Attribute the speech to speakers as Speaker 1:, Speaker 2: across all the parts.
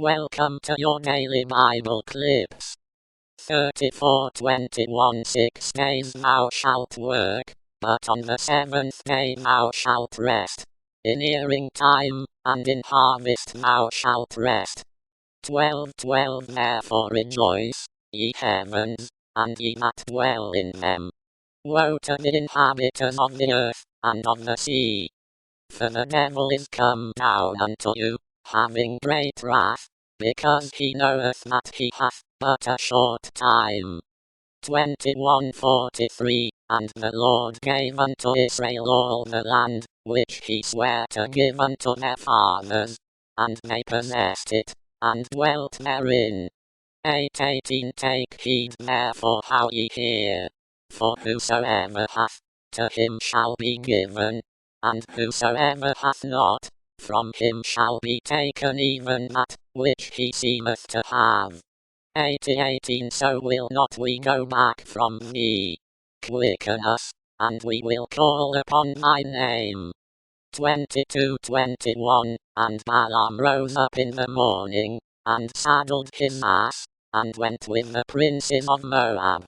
Speaker 1: Welcome to your daily Bible clips. 34:21 6 days thou shalt work, but on the seventh day thou shalt rest. In earing time, and in harvest thou shalt rest. 12:12 Therefore rejoice, ye heavens, and ye that dwell in them. Woe to the inhabitants of the earth, and of the sea. For the devil is come down unto you, having great wrath, because he knoweth that he hath but a short time. 21:43 And the Lord gave unto Israel all the land, which he sware to give unto their fathers, and they possessed it, and dwelt therein. 8:18 Take heed therefore how ye hear. For whosoever hath, to him shall be given, and whosoever hath not, from him shall be taken even that which he seemeth to have. 80:18 So will not we go back from thee. Quicken us, and we will call upon thy name. 22:21 And Balaam rose up in the morning, and saddled his ass, and went with the princes of Moab.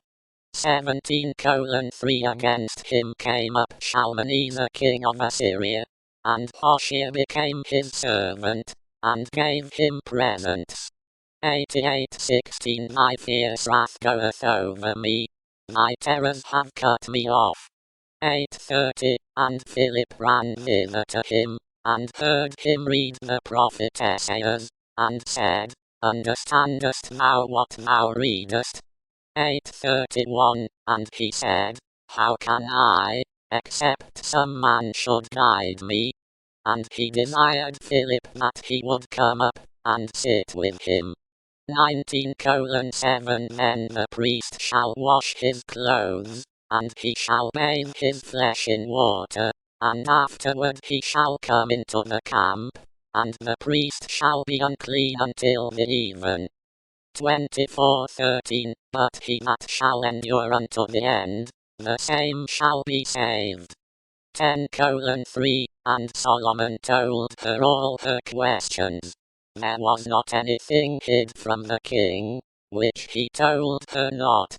Speaker 1: 17:3 Against him came up Shalmaneser king of Assyria, and Hoshea became his servant, and gave him presents. 88:16 Thy fierce wrath goeth over me, thy terrors have cut me off. 8:30 And Philip ran thither to him, and heard him read the prophet Esaias, and said, Understandest thou what thou readest? 8:31 And he said, How can I, except some man should guide me? And he desired Philip that he would come up, and sit with him. 19:7 Then the priest shall wash his clothes, and he shall bathe his flesh in water, and afterward he shall come into the camp, and the priest shall be unclean until the even. 24:13 But he that shall endure unto the end, the same shall be saved. 10:3 And Solomon told her all her questions. There was not anything hid from the king, which he told her not.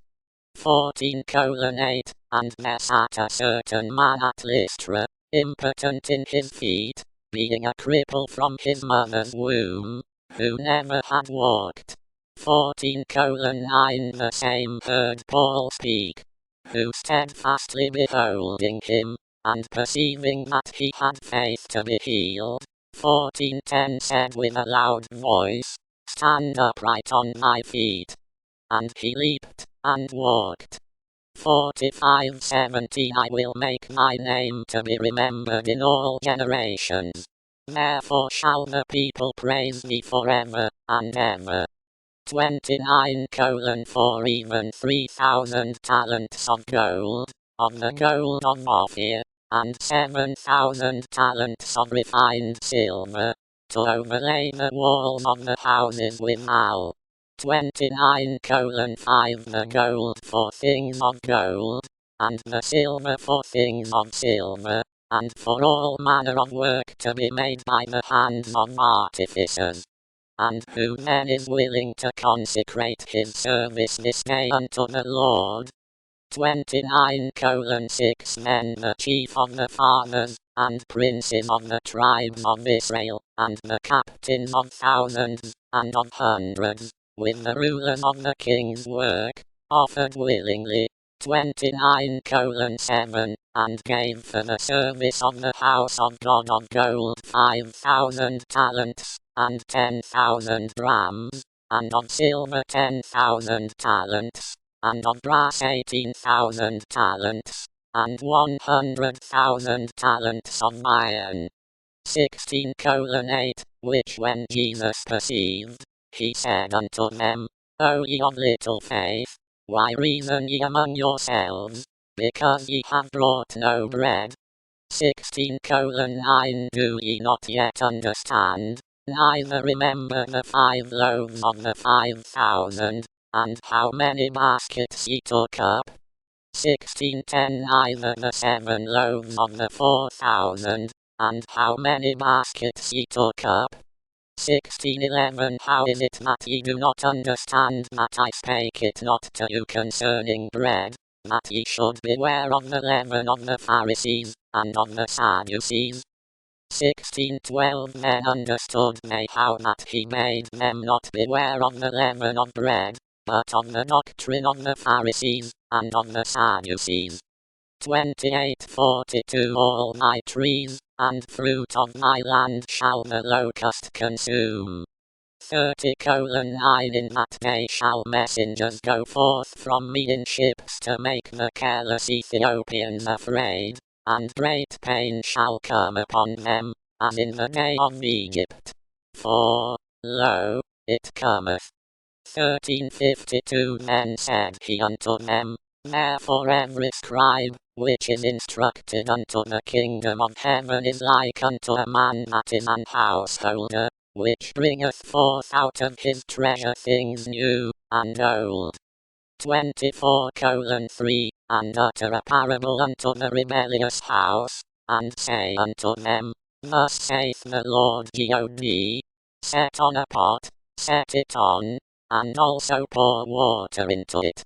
Speaker 1: 14:8 And there sat a certain man at Lystra, impotent in his feet, being a cripple from his mother's womb, who never had walked. 14:9 The same heard Paul speak, who steadfastly beholding him, and perceiving that he had faith to be healed, 14:10 said with a loud voice, Stand upright on thy feet. And he leaped, and walked. 45:17 I will make thy name to be remembered in all generations. Therefore shall the people praise thee forever and ever. 29:4 Even 3,000 talents of gold, of the gold of Ophir, and 7,000 talents of refined silver, to overlay the walls of the houses withal. 29:5 The gold for things of gold, and the silver for things of silver, and for all manner of work to be made by the hands of artificers. And who then is willing to consecrate his service this day unto the Lord? 29:6 Then the chief of the fathers, and princes of the tribes of Israel, and the captains of thousands, and of hundreds, with the rulers of the king's work, offered willingly. 29:7 And gave for the service of the house of God of gold 5,000 talents, and 10,000 drams, and of silver 10,000 talents, and of brass 18,000 talents, and 100,000 talents of iron. 16:8 Which when Jesus perceived, he said unto them, O ye of little faith, why reason ye among yourselves, because ye have brought no bread? 16:9 Do ye not yet understand, neither remember the 5 loaves of the 5,000, and how many baskets ye took up? 16:10 Neither the 7 loaves of the 4,000, and how many baskets ye took up? 16:11 How is it that ye do not understand that I spake it not to you concerning bread, that ye should beware of the leaven of the Pharisees, and of the Sadducees? 16:12 Men understood they how that he bade them not beware of the leaven of bread, but of the doctrine of the Pharisees, and of the Sadducees. 28:42 All my trees, and fruit of my land shall the locust consume. 30:9 In that day shall messengers go forth from me in ships to make the careless Ethiopians afraid, and great pain shall come upon them, as in the day of Egypt. For, lo, it cometh. 13:52 Then said he unto them, Therefore every scribe, which is instructed unto the kingdom of heaven is like unto a man that is an householder, which bringeth forth out of his treasure things new and old. 24:3 And utter a parable unto the rebellious house, and say unto them, Thus saith the Lord God, Set on a pot, set it on, and also pour water into it.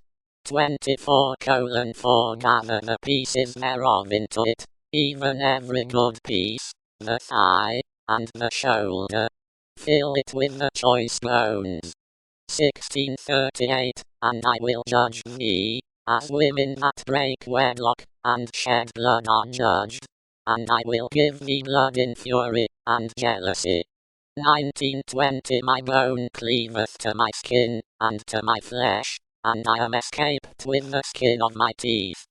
Speaker 1: 24:4 Gather the pieces thereof into it, even every good piece, the thigh, and the shoulder. Fill it with the choice bones. 16:38 And I will judge thee, as women that break wedlock, and shed blood are judged. And I will give thee blood in fury, and jealousy. 19:20 My bone cleaveth to my skin, and to my flesh, and I am escaped with the skin of my teeth.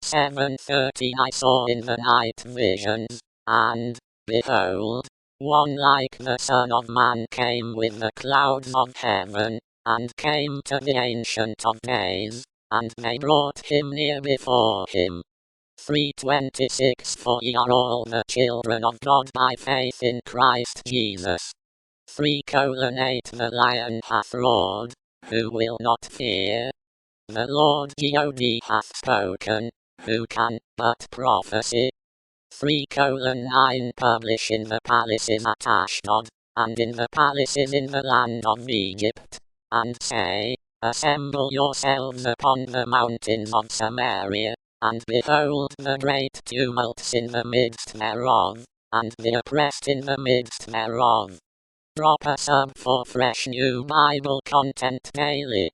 Speaker 1: 7:30 I saw in the night visions, and, behold, one like the Son of Man came with the clouds of heaven, and came to the Ancient of Days, and they brought him near before him. 3:26 For ye are all the children of God by faith in Christ Jesus. 3:8 The lion hath roared, who will not fear? The Lord God hath spoken, who can but prophesy? 3:9 Publish in the palaces at Ashdod, and in the palaces in the land of Egypt, and say, Assemble yourselves upon the mountains of Samaria, and behold the great tumults in the midst thereof, and the oppressed in the midst thereof. Drop a sub for fresh new Bible content daily.